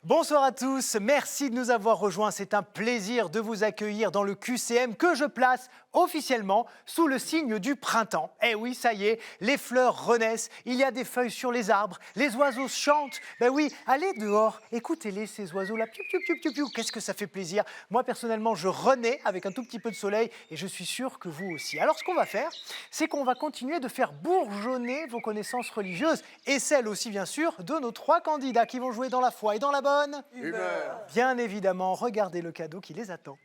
Bonsoir à tous, merci de nous avoir rejoints. C'est un plaisir de vous accueillir dans le QCM que je place officiellement sous le signe du printemps. Eh oui, ça y est, les fleurs renaissent, il y a des feuilles sur les arbres, les oiseaux chantent. Ben oui, allez dehors, écoutez-les ces oiseaux-là. Piou, piou, piou, piou, piou. Qu'est-ce que ça fait plaisir. Moi personnellement, je renais avec un tout petit peu de soleil et je suis sûr que vous aussi. Alors ce qu'on va faire, c'est qu'on va continuer de faire bourgeonner vos connaissances religieuses et celles aussi bien sûr de nos 3 candidats qui vont jouer dans la foi et dans la bonne humeur. Bien évidemment, regardez le cadeau qui les attend.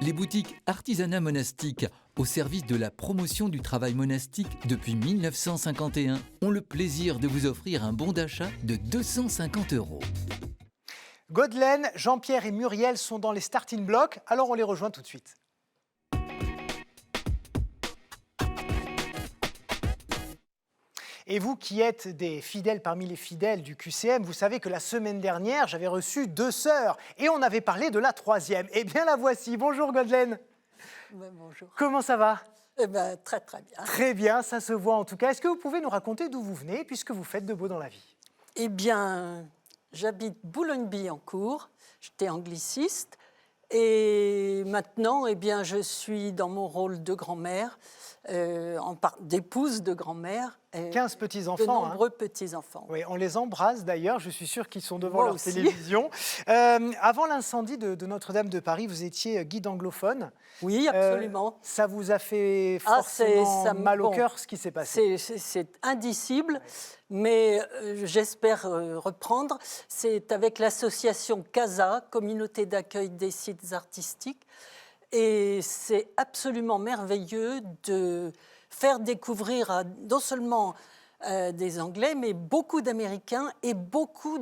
Les boutiques Artisanat Monastique, au service de la promotion du travail monastique depuis 1951, ont le plaisir de vous offrir un bon d'achat de 250 €. Godelaine, Jean-Pierre et Muriel sont dans les starting blocks, alors on les rejoint tout de suite. Et vous qui êtes des fidèles parmi les fidèles du QCM, vous savez que la semaine dernière, j'avais reçu 2 sœurs et on avait parlé de la 3e. Eh bien la voici. Bonjour Godelaine. Bonjour. Comment ça va? Très très bien. Très bien, ça se voit en tout cas. Est-ce que vous pouvez nous raconter d'où vous venez puisque vous faites de beau dans la vie? Eh bien, j'habite Boulogne-Billancourt, j'étais angliciste et maintenant, eh bien, je suis dans mon rôle de grand-mère, d'épouse de grand-mère. 15 petits-enfants. De nombreux petits-enfants. Oui, on les embrasse d'ailleurs, je suis sûr qu'ils sont devant Moi leur aussi. télévision. Avant l'incendie de Notre-Dame de Paris, vous étiez guide anglophone. Oui, absolument. Ça vous a fait forcément mal au cœur ce qui s'est passé? C'est indicible, mais j'espère reprendre. C'est avec l'association CASA, Communauté d'accueil des sites artistiques. Et c'est absolument merveilleux de faire découvrir à non seulement des Anglais, mais beaucoup d'Américains et beaucoup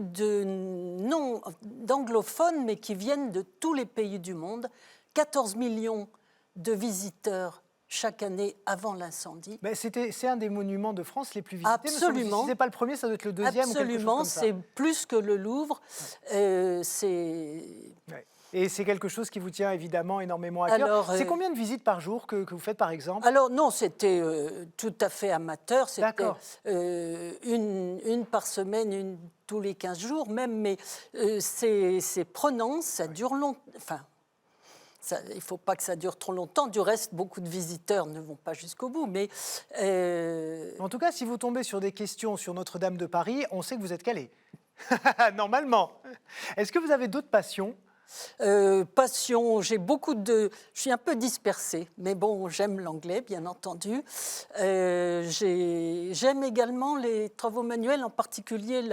d'anglophones, mais qui viennent de tous les pays du monde. 14 millions de visiteurs chaque année avant l'incendie. C'est un des monuments de France les plus visités. Absolument. Si ce n'est pas le premier, ça doit être le deuxième. Absolument, ou quelque chose comme ça. c'est plus que le Louvre. Ouais. Et c'est quelque chose qui vous tient évidemment énormément à cœur. C'est combien de visites par jour que vous faites par exemple? Alors non, c'était tout à fait amateur. C'était une par semaine, une tous les 15 jours même. Mais c'est prenant, ça dure longtemps. Enfin, il ne faut pas que ça dure trop longtemps. Du reste, beaucoup de visiteurs ne vont pas jusqu'au bout. Mais en tout cas, si vous tombez sur des questions sur Notre-Dame de Paris, on sait que vous êtes calé. Normalement. Est-ce que vous avez d'autres passions? Passion, je suis un peu dispersée, mais bon, j'aime l'anglais, bien entendu. J'aime également les travaux manuels, en particulier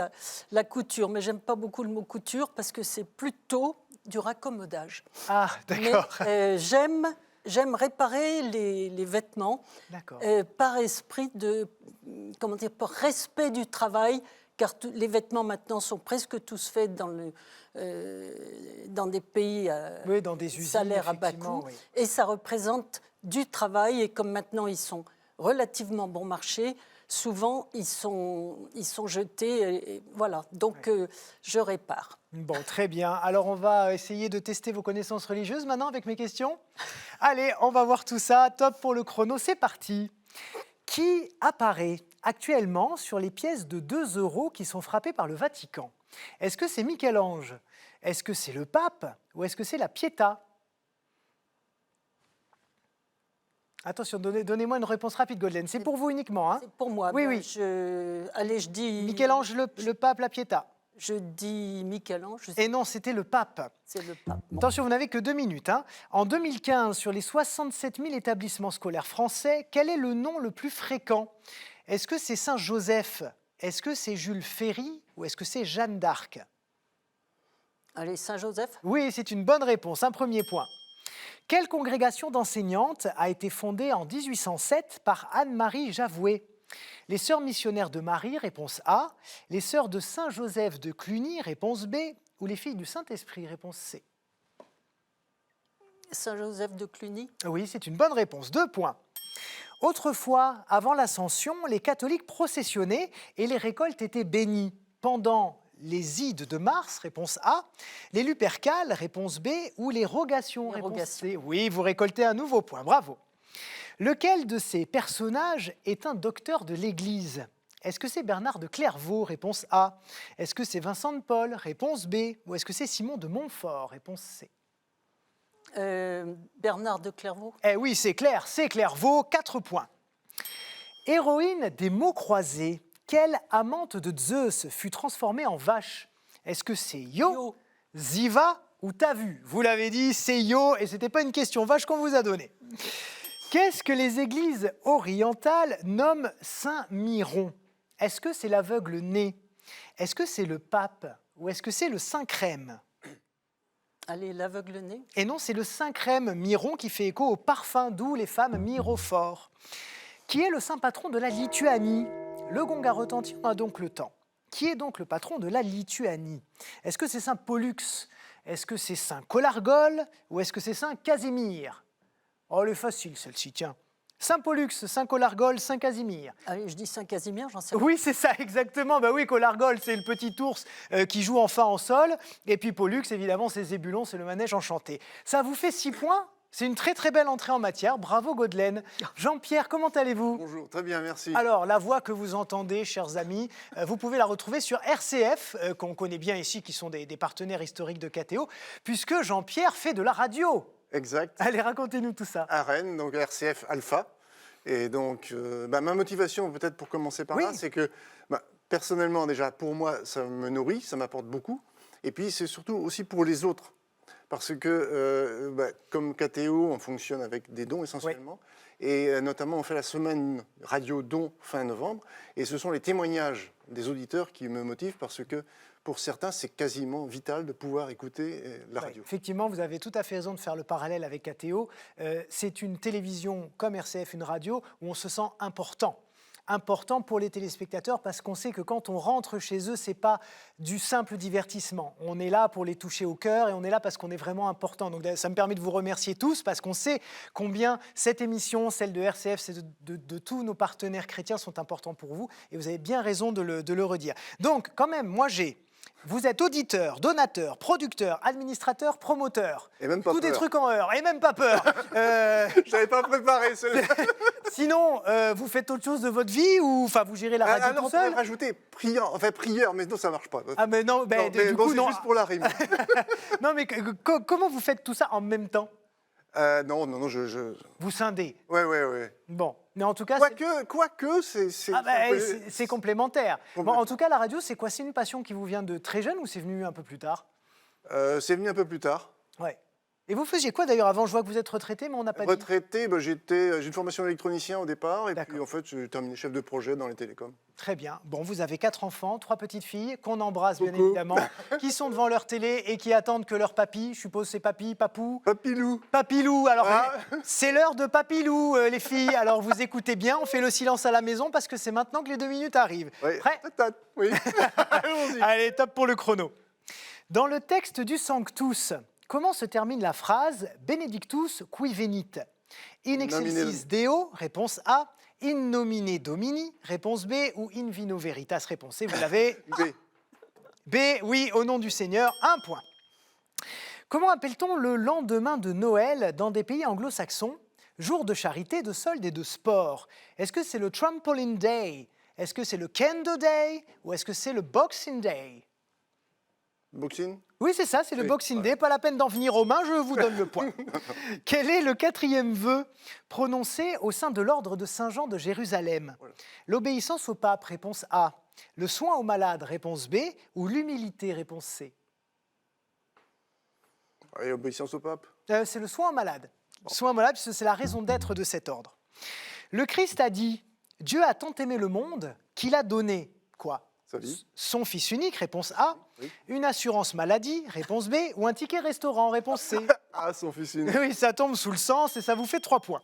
la couture, mais j'aime pas beaucoup le mot couture parce que c'est plutôt du raccommodage. Ah, d'accord. Mais j'aime réparer les vêtements par esprit par respect du travail, car les vêtements maintenant sont presque tous faits dans des pays dans des usines, salaires à bas coût. Oui. Et ça représente du travail. Et comme maintenant ils sont relativement bon marché, souvent ils sont jetés. Et voilà, donc je répare. Bon, très bien. Alors on va essayer de tester vos connaissances religieuses maintenant avec mes questions. Allez, on va voir tout ça. Top pour le chrono, c'est parti. Qui apparaît actuellement sur les pièces de 2 € qui sont frappées par le Vatican? Est-ce que c'est Michel-Ange? Est-ce que c'est le pape? Ou est-ce que c'est la Pietà? Attention, donnez-moi une réponse rapide, Godelaine. C'est pour vous uniquement, hein? C'est pour moi. Oui, ben, oui. Je dis... Michel-Ange, le pape, la Pietà. Je dis Michel-Ange. Et non, c'était le pape. C'est le pape. Bon. Attention, vous n'avez que 2 minutes. Hein. En 2015, sur les 67 000 établissements scolaires français, quel est le nom le plus fréquent? Est-ce que c'est Saint-Joseph? Est-ce que c'est Jules Ferry? Ou est-ce que c'est Jeanne d'Arc? Allez, Saint-Joseph? Oui, c'est une bonne réponse. Un premier point. Quelle congrégation d'enseignantes a été fondée en 1807 par Anne-Marie Javoué? Les Sœurs missionnaires de Marie, réponse A. Les Sœurs de Saint-Joseph de Cluny, réponse B. Ou les Filles du Saint-Esprit, réponse C. Saint-Joseph de Cluny? Oui, c'est une bonne réponse. 2 points. Autrefois, avant l'Ascension, les catholiques processionnaient et les récoltes étaient bénies. Pendant les Ides de Mars, réponse A, les Lupercales, réponse B, ou les Rogations, réponse C. Oui, vous récoltez un nouveau point, bravo. Lequel de ces personnages est un docteur de l'Église? Est-ce que c'est Bernard de Clairvaux? Réponse A. Est-ce que c'est Vincent de Paul? Réponse B. Ou est-ce que c'est Simon de Montfort? Réponse C. Bernard de Clairvaux. Eh oui, c'est Clairvaux, 4 points. Héroïne des mots croisés, quelle amante de Zeus fut transformée en vache? Est-ce que c'est Io, Ziva ou Tavu? Vous l'avez dit, c'est Io, et c'était pas une question vache qu'on vous a donnée. Qu'est-ce que les églises orientales nomment Saint-Miron? Est-ce que c'est l'aveugle-né? Est-ce que c'est le pape? Ou est-ce que c'est le Saint-Crème? Allez, l'aveugle-né. Et non, c'est le Saint-Crème Miron qui fait écho au parfum doux les femmes mirophores. Qui est le saint patron de la Lituanie? Le gong a retenti, on a donc le temps. Qui est donc le patron de la Lituanie? Est-ce que c'est Saint Pollux? Est-ce que c'est Saint Colargol? Ou est-ce que c'est Saint Casimir? Oh, elle est facile celle-ci, tiens. Saint Pollux, Saint Colargol, Saint Casimir. Allez, je dis Saint-Casimir, j'en sais rien. Oui, c'est ça, exactement. Bah oui, Colargol, c'est le petit ours qui joue enfin en sol. Et puis Pollux, évidemment, c'est Zébulon, c'est le manège enchanté. Ça vous fait 6 points. C'est une très très belle entrée en matière. Bravo Godelaine. Jean-Pierre, comment allez-vous? Bonjour, très bien, merci. Alors, la voix que vous entendez, chers amis, vous pouvez la retrouver sur RCF, qu'on connaît bien ici, qui sont des partenaires historiques de KTO, puisque Jean-Pierre fait de la radio. Exact. Allez, racontez-nous tout ça. À Rennes, donc RCF Alpha. Et donc, ma motivation, peut-être pour commencer par là, c'est que personnellement, déjà, pour moi, ça me nourrit, ça m'apporte beaucoup. Et puis, c'est surtout aussi pour les autres. Parce que, comme KTO, on fonctionne avec des dons essentiellement. Oui. Et notamment, on fait la semaine radio dons fin novembre. Et ce sont les témoignages des auditeurs qui me motivent parce que, pour certains, c'est quasiment vital de pouvoir écouter la radio. Effectivement, vous avez tout à fait raison de faire le parallèle avec KTO. C'est une télévision comme RCF, une radio, où on se sent important. Important pour les téléspectateurs parce qu'on sait que quand on rentre chez eux, ce n'est pas du simple divertissement. On est là pour les toucher au cœur et on est là parce qu'on est vraiment important. Donc ça me permet de vous remercier tous parce qu'on sait combien cette émission, celle de RCF, celle de tous nos partenaires chrétiens sont importants pour vous et vous avez bien raison de le redire. Donc quand même, vous êtes auditeur, donateur, producteur, administrateur, promoteur. Et même pas Tous peur. des trucs en heure. Et même pas peur. Je n'avais pas préparé celui-là. Sinon, vous faites autre chose de votre vie ou vous gérez la radio tout seul? On pourrait rajouter prière, mais non, ça ne marche pas. Ah mais non, du coup, c'est juste pour la rime. Non, mais comment vous faites tout ça en même temps? Non, Vous scindez? Oui. Bon, mais en tout cas... Quoique, c'est complémentaire. Bon, en tout cas, la radio, c'est quoi? C'est une passion qui vous vient de très jeune ou c'est venu un peu plus tard? C'est venu un peu plus tard. Ouais. Et vous faisiez quoi d'ailleurs avant? Je vois que vous êtes retraité, mais on n'a pas dit. Retraité, j'ai une formation d'électronicien au départ, et puis en fait, j'ai terminé chef de projet dans les télécoms. Très bien. Bon, vous avez 4 enfants, 3 petites filles, qu'on embrasse bien Coucou. évidemment, qui sont devant leur télé et qui attendent que leur papy, je suppose c'est papy, papou? Papilou. Papilou, alors c'est l'heure de Papilou, les filles. Alors vous écoutez bien, on fait le silence à la maison parce que c'est maintenant que les 2 minutes arrivent. Oui. Prêt? Oui. Allons-y. Allez, top pour le chrono. Dans le texte du Sanctus, comment se termine la phrase Benedictus qui venit? In excelsis Deo, réponse A. In nomine Domini, réponse B. Ou in vino veritas, réponse C. Vous l'avez? B. B, oui, au nom du Seigneur, 1 point. Comment appelle-t-on le lendemain de Noël dans des pays anglo-saxons? Jour de charité, de solde et de sport. Est-ce que c'est le Trampoline Day? Est-ce que c'est le Kendo Day? Ou est-ce que c'est le Boxing Day? Boxing? Oui, c'est ça, c'est le Boxing Day. Pas la peine d'en venir aux mains, je vous donne le point. Quel est le 4e vœu prononcé au sein de l'ordre de Saint-Jean de Jérusalem? L'obéissance au pape, réponse A. Le soin aux malades, réponse B. Ou l'humilité, réponse C. Et obéissance au pape? C'est le soin aux malades. Soin aux malades, puisque c'est la raison d'être de cet ordre. Le Christ a dit « Dieu a tant aimé le monde qu'il a donné… » Quoi? Son fils unique, réponse A. Oui. Une assurance maladie, réponse B. Ou un ticket restaurant, réponse C. Ah, son fils unique. Oui, ça tombe sous le sens et ça vous fait 3 points.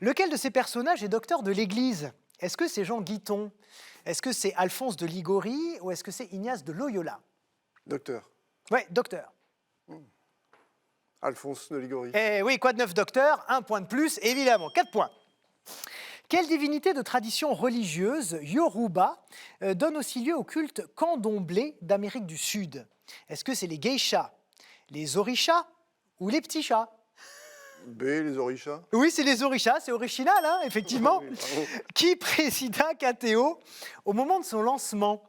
Lequel de ces personnages est docteur de l'Église? Est-ce que c'est Jean Guiton? Est-ce que c'est Alphonse de Ligorie? Ou est-ce que c'est Ignace de Loyola? Docteur. Oui, docteur. Alphonse de Ligorie. Eh oui, quoi de neuf, docteur? 1 point de plus, évidemment. 4 points. Quelle divinité de tradition religieuse, Yoruba, donne aussi lieu au culte candomblé d'Amérique du Sud? Est-ce que c'est les geishas, les orishas ou les petits chats? B, les orishas. Oui, c'est les orishas, c'est original, hein, effectivement. Oui, bravo. Qui présida KTO au moment de son lancement?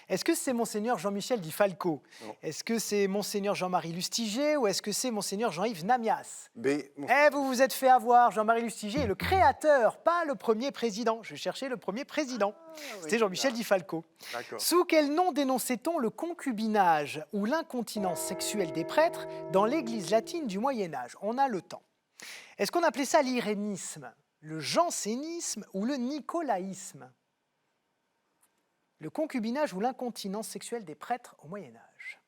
Est-ce que c'est Monseigneur Jean-Michel Di Falco? Non. Est-ce que c'est Monseigneur Jean-Marie Lustiger ou est-ce que c'est Monseigneur Jean-Yves Namias? B, Eh, vous vous êtes fait avoir, Jean-Marie Lustiger est le créateur, pas le premier président. Je cherchais le premier président. C'était Jean-Michel Di Falco. D'accord. Sous quel nom dénonçait-on le concubinage ou l'incontinence sexuelle des prêtres dans l'Église latine du Moyen-Âge? On a le temps. Est-ce qu'on appelait ça l'irénisme, le jansénisme ou le nicolaïsme? Le concubinage ou l'incontinence sexuelle des prêtres au Moyen-Âge.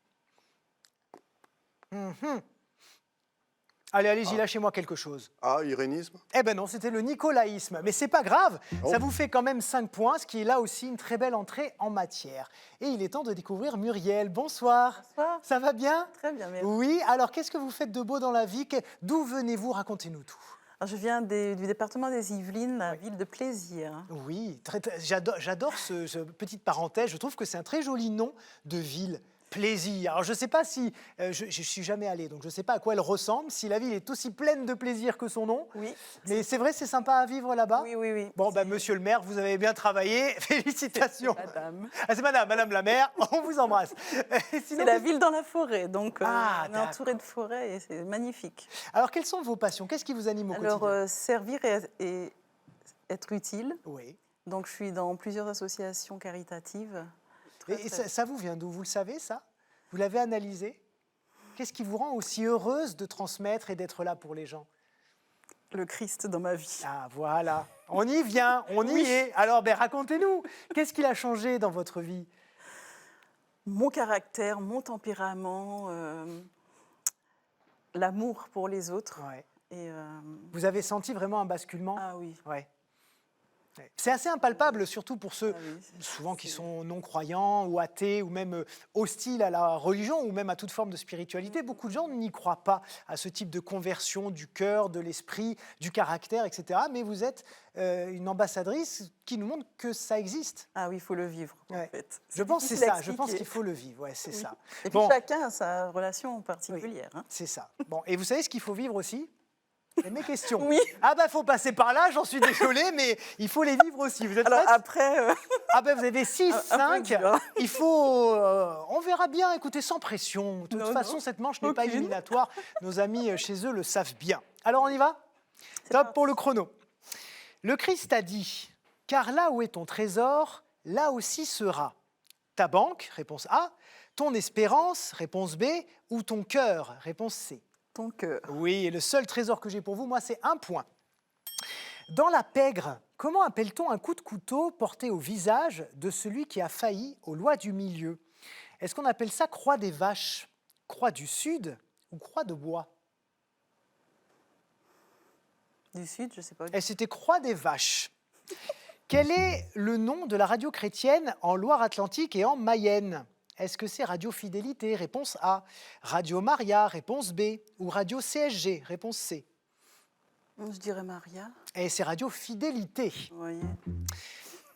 Allez, allez-y, lâchez-moi quelque chose. A, irénisme. Eh ben non, c'était le nicolaïsme. Mais c'est pas grave, Oh. ça vous fait quand même 5 points, ce qui est là aussi une très belle entrée en matière. Et il est temps de découvrir Muriel. Bonsoir. Bonsoir. Ça va bien? Très bien, merci. Oui, alors qu'est-ce que vous faites de beau dans la vie? D'où venez-vous? Racontez-nous tout. Alors, je viens du département des Yvelines, la ville de Plaisir. Oui, j'adore ce petite parenthèse. Je trouve que c'est un très joli nom de ville. Plaisir. Alors je ne sais pas si, je ne suis jamais allée, donc je ne sais pas à quoi elle ressemble, si la ville est aussi pleine de plaisir que son nom. Oui. Mais c'est vrai, c'est sympa à vivre là-bas. Oui, oui, oui. Bon, ben, monsieur le maire, vous avez bien travaillé. Félicitations. Madame. Ah, c'est madame la maire, on vous embrasse. Sinon, C'est la ville dans la forêt, donc Ah, on est entouré de forêts et c'est magnifique. Alors, quelles sont vos passions? Qu'est-ce qui vous anime au Alors, quotidien? servir et être utile. Oui. Donc, je suis dans plusieurs associations caritatives. Et ça vous vient d'où? Vous le savez, ça? Vous l'avez analysé? Qu'est-ce qui vous rend aussi heureuse de transmettre et d'être là pour les gens? Le Christ dans ma vie. Ah, voilà. On y vient, on y est. Alors, ben, racontez-nous. Qu'est-ce qu'il a changé dans votre vie? Mon caractère, mon tempérament, l'amour pour les autres. Ouais. Et, Vous avez senti vraiment un basculement? ah oui. Ouais. Ouais. C'est assez impalpable, surtout pour ceux Ah oui, souvent qui sont non-croyants ou athées ou même hostiles à la religion ou même à toute forme de spiritualité. Beaucoup de gens n'y croient pas à ce type de conversion du cœur, de l'esprit, du caractère, etc. Mais vous êtes une ambassadrice qui nous montre que ça existe. Ah oui, il faut le vivre, Ouais. en fait. Je pense que c'est difficile à ça. Je pense expliquer. qu'il faut le vivre. Ouais, c'est Oui. ça. Et puis Bon, chacun a sa relation particulière. Hein. c'est ça. Bon, et vous savez ce qu'il faut vivre aussi? C'est mes questions. Oui. Ah bah faut passer par là, j'en suis désolé, mais il faut les vivre aussi. Vous êtes Alors prête? après, Ah ben vous avez 6, Un peu 5. dur. Il faut... on verra bien, écoutez, sans pression. De toute Non, façon, non. cette manche n'est pas Aucune. éliminatoire. Nos amis chez eux le savent bien. Alors on y va? Top parti. pour le chrono. Le Christ a dit, « Car là où est ton trésor, là aussi sera ta banque, réponse A, ton espérance, réponse B, ou ton cœur, réponse C. » ton cœur. Oui, et le seul trésor que j'ai pour vous, moi, c'est 1 point. Dans la pègre, comment appelle-t-on un coup de couteau porté au visage de celui qui a failli aux lois du milieu? Est-ce qu'on appelle ça croix des vaches, croix du Sud ou croix de bois? Du Sud, je ne sais pas. Et c'était croix des vaches. Quel est le nom de la radio chrétienne en Loire-Atlantique et en Mayenne? Est-ce que c'est Radio Fidélité? Réponse A. Radio Maria? Réponse B. Ou Radio CSG? Réponse C. Je dirais Maria. Et c'est Radio Fidélité. Vous voyez.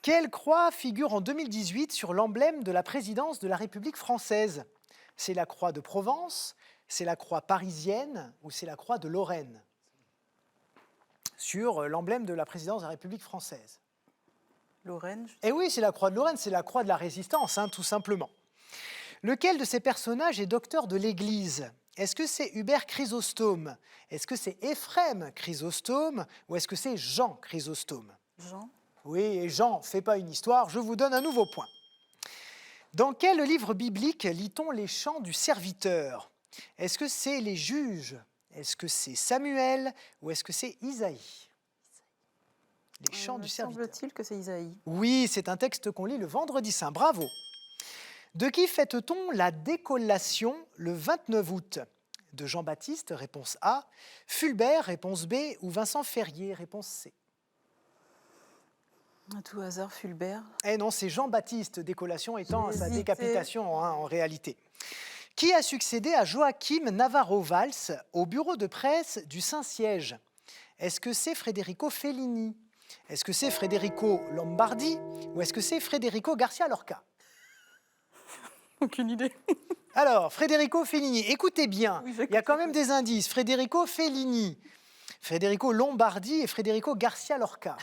Quelle croix figure en 2018 sur l'emblème de la présidence de la République française? C'est la croix de Provence, c'est la croix parisienne ou c'est la croix de Lorraine? Sur l'emblème de la présidence de la République française. Lorraine. Eh oui, c'est la croix de Lorraine, c'est la croix de la résistance, hein, tout simplement. Lequel de ces personnages est docteur de l'Église? Est-ce que c'est Hubert Chrysostome? Est-ce que c'est Éphrem Chrysostome? Ou est-ce que c'est Jean Chrysostome? Jean. Oui, et Jean, fait pas une histoire, je vous donne un nouveau point. Dans quel livre biblique lit-on les chants du serviteur? Est-ce que c'est les Juges? Est-ce que c'est Samuel? Ou est-ce que c'est Isaïe? Les chants du serviteur. Semble-t-il que c'est Isaïe. Oui, c'est un texte qu'on lit le vendredi saint, bravo. De qui fête-t-on la décollation le 29 août? De Jean-Baptiste, réponse A, Fulbert, réponse B, ou Vincent Ferrier, réponse C. À tout hasard, Fulbert. Eh non, c'est Jean-Baptiste, décollation étant J'ai sa hésité. décapitation hein, en réalité. Qui a succédé à Joachim Navarro-Valls au bureau de presse du Saint-Siège? Est-ce que c'est Federico Fellini? Est-ce que c'est Federico Lombardi? Ou est-ce que c'est Federico Garcia Lorca? Aucune idée. Alors, Federico Fellini, écoutez bien, Oui, il y a quand même des indices. Federico Fellini, Federico Lombardi et Federico Garcia Lorca.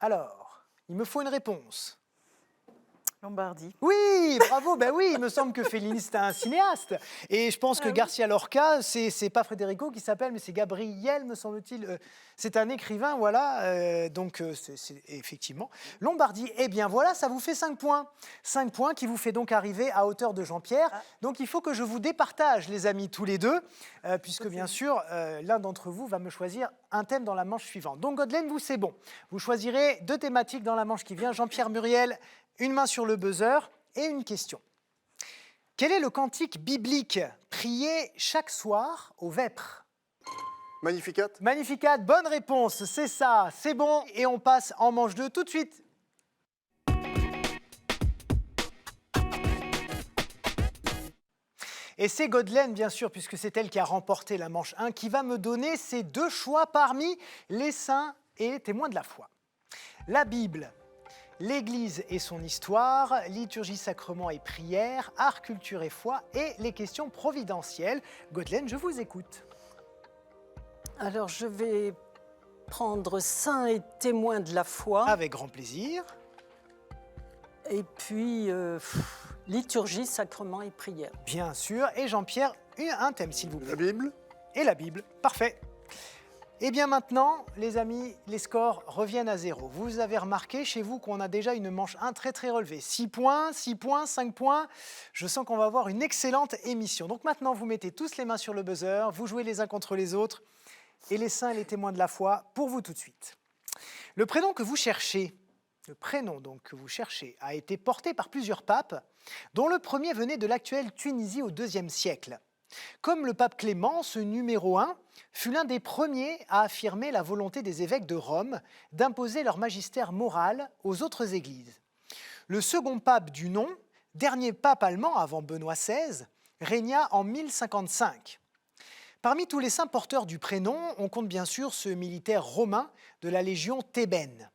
Alors, il me faut une réponse. Lombardie. Oui, bravo, ben oui, il me semble que Fellini c'est un cinéaste. Et je pense que Garcia Lorca, c'est pas Federico qui s'appelle, mais c'est Gabriel, me semble-t-il. C'est un écrivain, voilà. Donc, c'est effectivement Lombardie. Eh bien, voilà, ça vous fait 5 points. 5 points qui vous fait donc arriver à hauteur de Jean-Pierre. Donc, il faut que je vous départage, les amis, tous les deux, puisque bien sûr, l'un d'entre vous va me choisir un thème dans la manche suivante. Donc, Godelaine, vous, c'est bon. Vous choisirez 2 thématiques dans la manche qui vient. Jean-Pierre, Muriel, une main sur le buzzer et une question. Quel est le cantique biblique prié chaque soir aux vêpres? Magnificat. Magnificat, bonne réponse, c'est ça, c'est bon. Et on passe en manche 2 tout de suite. Et c'est Godelaine, bien sûr, puisque c'est elle qui a remporté la manche 1, qui va me donner ses 2 choix parmi les saints et témoins de la foi. La Bible, l'Église et son histoire, liturgie, sacrement et prière, art, culture et foi et les questions providentielles. Godelaine, je vous écoute. Alors, je vais prendre saints et témoins de la foi. Avec grand plaisir. Et puis, liturgie, sacrement et prière. Bien sûr. Et Jean-Pierre, un thème, s'il vous plaît. La Bible. Et la Bible. Parfait. Et bien maintenant, les amis, les scores reviennent à 0. Vous avez remarqué chez vous qu'on a déjà une manche 1 très très relevée. 6 points, 6 points, 5 points. Je sens qu'on va avoir une excellente émission. Donc maintenant, vous mettez tous les mains sur le buzzer, vous jouez les uns contre les autres. Et les saints et les témoins de la foi, pour vous tout de suite. Le prénom que vous cherchez, a été porté par plusieurs papes, dont le premier venait de l'actuelle Tunisie au IIe siècle. Comme le pape Clément, ce numéro 1 fut l'un des premiers à affirmer la volonté des évêques de Rome d'imposer leur magistère moral aux autres églises. Le second pape du nom, dernier pape allemand avant Benoît XVI, régna en 1055. Parmi tous les saints porteurs du prénom, on compte bien sûr ce militaire romain de la légion thébaine.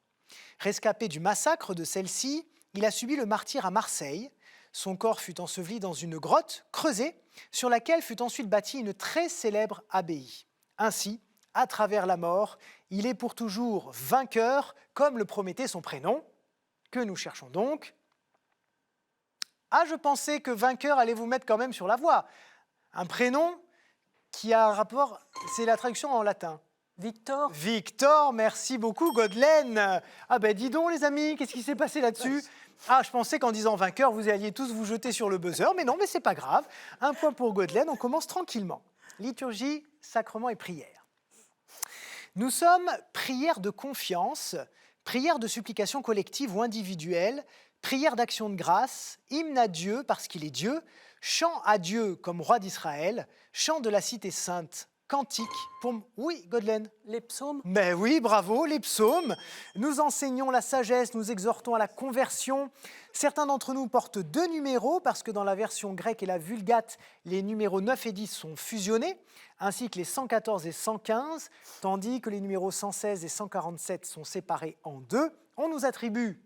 Rescapé du massacre de celle-ci, il a subi le martyre à Marseille. Son corps fut enseveli dans une grotte creusée sur laquelle fut ensuite bâtie une très célèbre abbaye. Ainsi, à travers la mort, il est pour toujours vainqueur, comme le promettait son prénom, que nous cherchons donc. Ah, je pensais que vainqueur allait vous mettre quand même sur la voie. Un prénom qui a un rapport, c'est la traduction en latin. Victor. Victor, merci beaucoup, Godelaine. Ah ben dis donc les amis, qu'est-ce qui s'est passé là-dessus? Ah, je pensais qu'en disant vainqueur, vous alliez tous vous jeter sur le buzzer, mais non, mais c'est pas grave. Un point pour Godelaine, on commence tranquillement. Liturgie, sacrement et prière. Nous sommes prière de confiance, prière de supplication collective ou individuelle, prière d'action de grâce, hymne à Dieu parce qu'il est Dieu, chant à Dieu comme roi d'Israël, chant de la cité sainte, cantique pour... Oui, Godelaine. Les psaumes. Mais oui, bravo, les psaumes. Nous enseignons la sagesse, nous exhortons à la conversion. Certains d'entre nous portent 2 numéros parce que dans la version grecque et la Vulgate, les numéros 9 et 10 sont fusionnés, ainsi que les 114 et 115, tandis que les numéros 116 et 147 sont séparés en 2. On nous attribue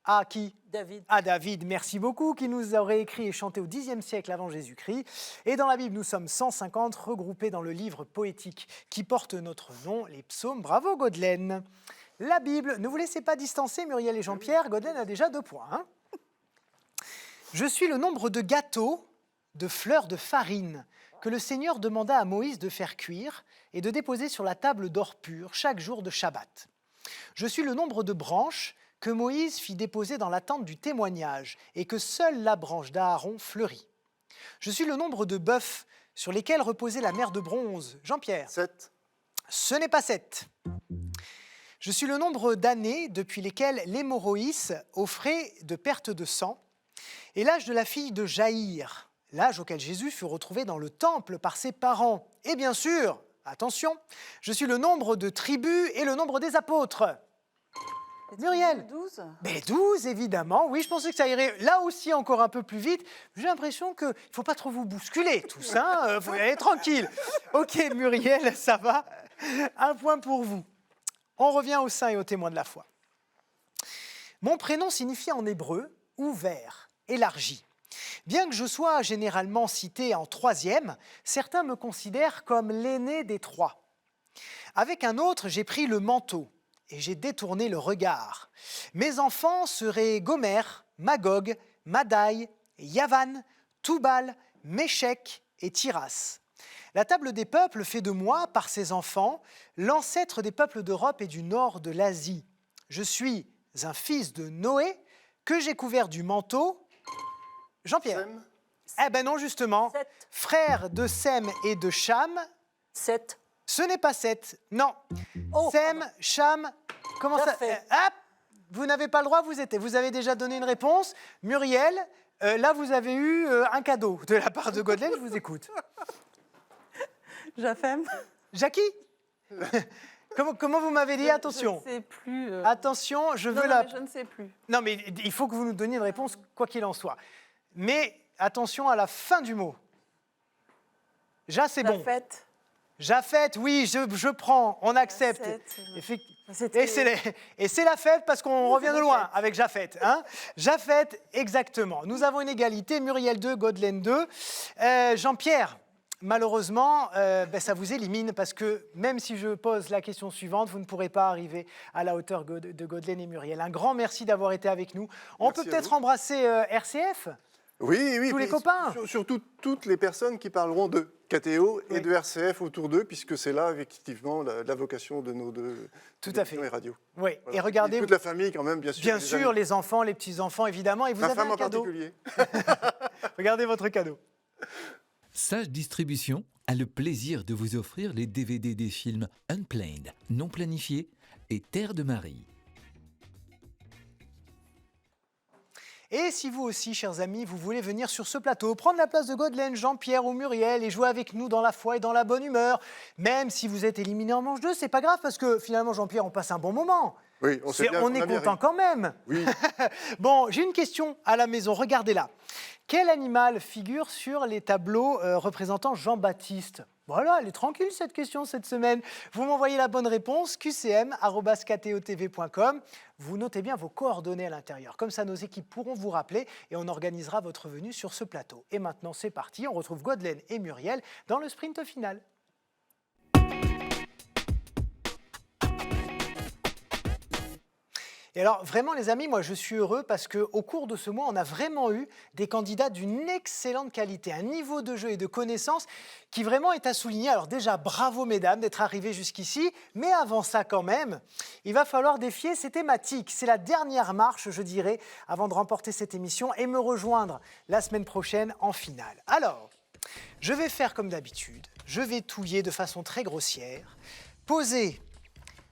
à qui? David. À David, merci beaucoup, qui nous aurait écrit et chanté au Xe siècle avant Jésus-Christ. Et dans la Bible, nous sommes 150 regroupés dans le livre poétique qui porte notre nom, les psaumes. Bravo, Godelaine. La Bible, ne vous laissez pas distancer, Muriel et Jean-Pierre. Godelaine a déjà 2 points. Hein. Je suis le nombre de gâteaux, de fleurs de farine, que le Seigneur demanda à Moïse de faire cuire et de déposer sur la table d'or pur chaque jour de Shabbat. Je suis le nombre de branches que Moïse fit déposer dans la tente du témoignage et que seule la branche d'Aaron fleurit. Je suis le nombre de bœufs sur lesquels reposait la mer de bronze. Jean-Pierre. 7. Ce n'est pas 7. Je suis le nombre d'années depuis lesquelles l'hémorroïs offrait de perte de sang et l'âge de la fille de Jaïr, l'âge auquel Jésus fut retrouvé dans le temple par ses parents. Et bien sûr, attention, je suis le nombre de tribus et le nombre des apôtres. Muriel. 12. Mais 12, évidemment. Oui, je pensais que ça irait là aussi encore un peu plus vite. J'ai l'impression qu'il ne faut pas trop vous bousculer, tous. Il faut y aller tranquille. Ok, Muriel, ça va. 1 point pour vous. On revient aux saints et aux témoins de la foi. Mon prénom signifie en hébreu « ouvert », élargi. Bien que je sois généralement cité en troisième, certains me considèrent comme l'aîné des trois. Avec un autre, j'ai pris le manteau et j'ai détourné le regard. Mes enfants seraient Gomère, Magog, Madaï, Yavan, Toubal, Méchec et Tiras. La table des peuples fait de moi, par ses enfants, l'ancêtre des peuples d'Europe et du nord de l'Asie. Je suis un fils de Noé que j'ai couvert du manteau. Jean-Pierre. Sem. Eh ben non, justement. Seth. Frère de Sem et de Cham. 7. Ce n'est pas Seth, non. Oh, Sem, Cham, comment ça Japhet. Hop, vous n'avez pas le droit, vous avez déjà donné une réponse. Muriel, là vous avez eu un cadeau de la part de Godelaine, je vous écoute. Jafem. Jackie comment vous m'avez dit? Attention. Je ne sais plus. Attention, je veux non, la... mais je ne sais plus. Non, mais il faut que vous nous donniez une réponse, quoi qu'il en soit. Mais attention à la fin du mot. Ja, c'est bon. Jafet. Japheth, oui, je prends, on accepte. C'était- Et c'est la fête parce qu'on revient de loin Japheth. avec Japheth. Hein. Japheth, exactement. Nous avons une égalité, Muriel 2, Godelaine 2. Jean-Pierre, malheureusement, ça vous élimine parce que même si je pose la question suivante, vous ne pourrez pas arriver à la hauteur de Godelaine et Muriel. Un grand merci d'avoir été avec nous. On Merci peut à peut-être vous. embrasser RCF, Oui, oui. tous les puis copains. Surtout toutes les personnes qui parleront de KTO et Oui. de RCF autour d'eux, puisque c'est là, effectivement, la vocation de nos deux Tout à fait. télévisions et radios. Oui, Voilà. et regardez, toute la famille, quand même, bien sûr. bien les sûr, amis. les enfants, les petits-enfants, évidemment. Et vous Ma avez femme un en cadeau. particulier. Regardez votre cadeau. Sage Distribution a le plaisir de vous offrir les DVD des films Unplanned, non planifiés et Terre de Marie. Et si vous aussi, chers amis, vous voulez venir sur ce plateau, prendre la place de Godelaine, Jean-Pierre ou Muriel et jouer avec nous dans la foi et dans la bonne humeur, même si vous êtes éliminé en manche 2, c'est pas grave parce que finalement, Jean-Pierre, on passe un bon moment. Oui, on sait bien On qu'on est a bien content ri. quand même. Oui. Bon, j'ai une question à la maison, regardez-là. Quel animal figure sur les tableaux représentant Jean-Baptiste? Voilà, elle est tranquille cette question cette semaine. Vous m'envoyez la bonne réponse, qcm@ktotv.com. Vous notez bien vos coordonnées à l'intérieur. Comme ça, nos équipes pourront vous rappeler et on organisera votre venue sur ce plateau. Et maintenant, c'est parti. On retrouve Godelaine et Muriel dans le sprint final. Et alors, vraiment, les amis, moi, je suis heureux parce qu'au cours de ce mois, on a vraiment eu des candidats d'une excellente qualité, un niveau de jeu et de connaissance qui vraiment est à souligner. Alors déjà, bravo, mesdames, d'être arrivées jusqu'ici. Mais avant ça, quand même, il va falloir défier ces thématiques. C'est la dernière marche, je dirais, avant de remporter cette émission et me rejoindre la semaine prochaine en finale. Alors, je vais faire comme d'habitude. Je vais touiller de façon très grossière, poser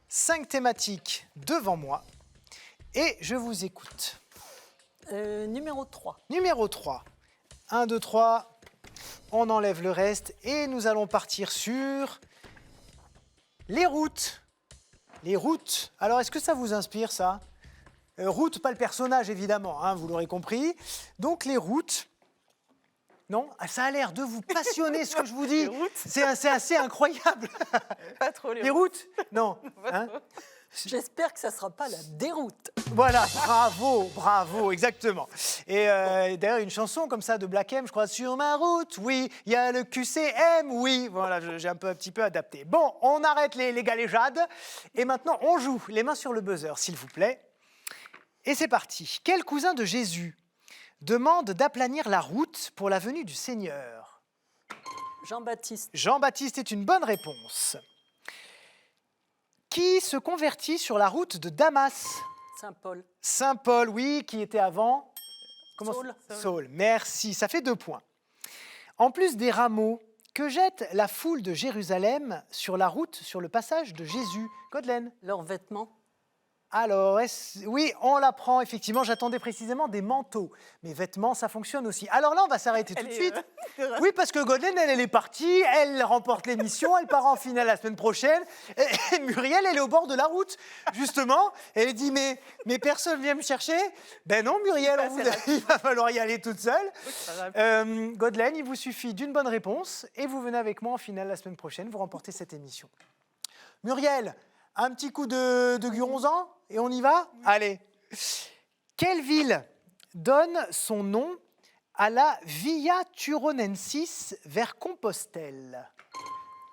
5 thématiques devant moi. Et je vous écoute. Numéro 3. Numéro 3. 1, 2, 3. On enlève le reste et nous allons partir sur les routes. Les routes. Alors, est-ce que ça vous inspire, ça? Route, pas le personnage, évidemment, hein, vous l'aurez compris. Donc, les routes. Non? Ah, ça a l'air de vous passionner, ce que je vous dis. Les routes. C'est assez incroyable. Pas trop Les routes? Non. Hein? J'espère que ça ne sera pas la déroute. Voilà, bravo, exactement. Et d'ailleurs, une chanson comme ça de Black M, je crois, sur ma route, oui, il y a le QCM, oui. Voilà, j'ai un petit peu adapté. Bon, on arrête les galéjades et maintenant on joue. Les mains sur le buzzer, s'il vous plaît. Et c'est parti. Quel cousin de Jésus demande d'aplanir la route pour la venue du Seigneur? Jean-Baptiste. Jean-Baptiste est une bonne réponse. Qui se convertit sur la route de Damas? Saint-Paul. Saint Paul, oui, qui était avant Saul. Saul, merci, ça fait 2 points. En plus des rameaux, que jette la foule de Jérusalem sur la route, sur le passage de Jésus? Godelaine? Leurs vêtements. Alors, oui, on l'apprend, effectivement, j'attendais précisément des manteaux. Mais vêtements, ça fonctionne aussi. Alors là, on va s'arrêter tout de suite. Oui, parce que Godelaine, elle est partie, elle remporte l'émission, elle part en finale la semaine prochaine. Et Muriel, elle est au bord de la route, justement. Elle dit, mais personne vient me chercher. Ben non, Muriel, il va falloir y aller toute seule. Godelaine, il vous suffit d'une bonne réponse et vous venez avec moi en finale la semaine prochaine, vous remportez cette émission. Muriel, un petit coup de guronzan et on y va? Allez. Quelle ville donne son nom à la Via Turonensis vers Compostelle?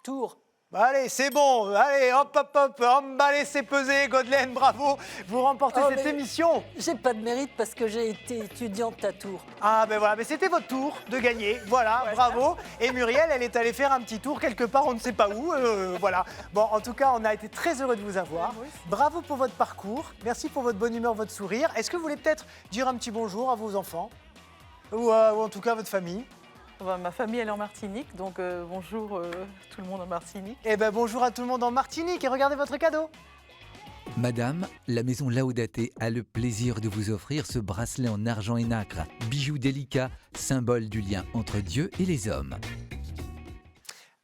Tours. Allez, c'est bon. Allez, hop, hop, hop. Emballez, c'est pesé. Godelaine, bravo. Vous remportez Oh, cette mais- émission. J'ai pas de mérite parce que j'ai été étudiante à Tours. Ah ben voilà, mais c'était votre tour de gagner, voilà, bravo. Et Muriel, elle est allée faire un petit tour quelque part, on ne sait pas où, voilà. Bon, en tout cas, on a été très heureux de vous avoir. Bravo pour votre parcours, merci pour votre bonne humeur, votre sourire. Est-ce que vous voulez peut-être dire un petit bonjour à vos enfants ou en tout cas à votre famille? Ma famille, elle est en Martinique, donc bonjour tout le monde en Martinique. Eh ben bonjour à tout le monde en Martinique et regardez votre cadeau. Madame, la maison Laudate a le plaisir de vous offrir ce bracelet en argent et nacre, bijou délicat, symbole du lien entre Dieu et les hommes.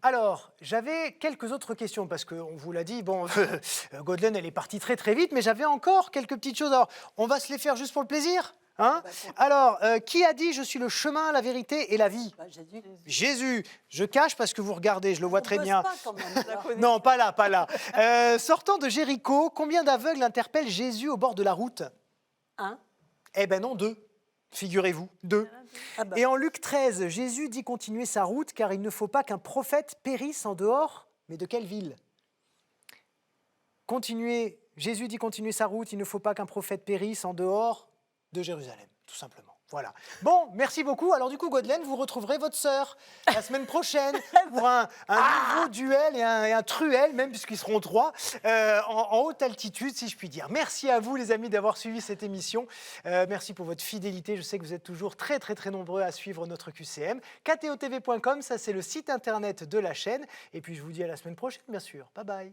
Alors, j'avais quelques autres questions parce qu'on vous l'a dit, bon, Godelaine, elle est partie très très vite, mais j'avais encore quelques petites choses. Alors, on va se les faire juste pour le plaisir, hein? Alors, qui a dit « Je suis le chemin, la vérité et la vie Bah, j'ai dû. » Jésus. Je cache parce que vous regardez, je le vois très bien. Pas quand même, là. Non, pas là, pas là. Sortant de Jéricho, combien d'aveugles interpellent Jésus au bord de la route? Hein? Eh ben non, 2. Figurez-vous, 2. Ah bah. Et en Luc 13, Jésus dit continuer sa route car il ne faut pas qu'un prophète périsse en dehors, mais de quelle ville? Jésus dit continuer sa route, il ne faut pas qu'un prophète périsse en dehors de Jérusalem, tout simplement. Voilà. Bon, merci beaucoup. Alors du coup, Godelaine, vous retrouverez votre sœur la semaine prochaine pour un nouveau duel et un truel, même puisqu'ils seront 3, en haute altitude, si je puis dire. Merci à vous, les amis, d'avoir suivi cette émission. Merci pour votre fidélité. Je sais que vous êtes toujours très, très, très nombreux à suivre notre QCM. ktotv.com, ça c'est le site internet de la chaîne. Et puis je vous dis à la semaine prochaine, bien sûr. Bye bye.